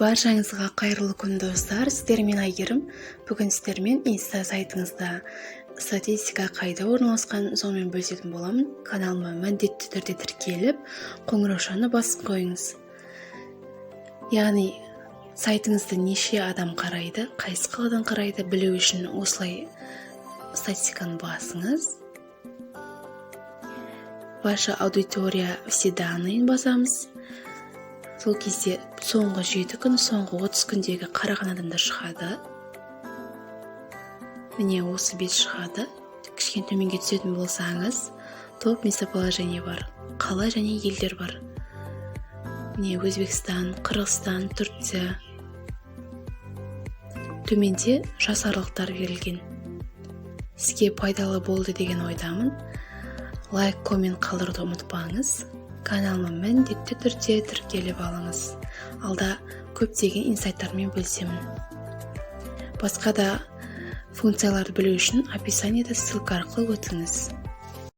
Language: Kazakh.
Баршаңызға қайырлы күн достар, сіздермен Айгерім. Бүгін сіздермен инста сайтыңызда статистика қайда орналасқан сонымен бөлісетін боламын. Каналыма міндетті түрде тіркеліп, қоңыраушаны басып қойыңыз. Яғни сайтыңызды неше адам қарайды, қайсы қаладан қарайды білу үшін осылай статистиканы басыңыз. Ваша аудитория все данные басамыз. Сол кезде соңғы 7 күн, соңғы 30 күндегі қараған адамдар шығады. Міне осы бет шығады. Кішкене төменге түсетін болсаңыз, топ местоположение бар. Қала және елдер бар. Міне Өзбекстан, Қырғызстан, Түрде. Төменде жас аралықтар берілген. Сізге пайдалы болды деген ойдамын. Лайк, коммент қалдыруды ұмытпаңыз. Каналыма міндетті түрде тіркеліп алыңыз. Алда көптеген инсайттармен бөлісемін. Басқа да функцияларды білу үшін описаниеда ссылка арқылы өтіңіз.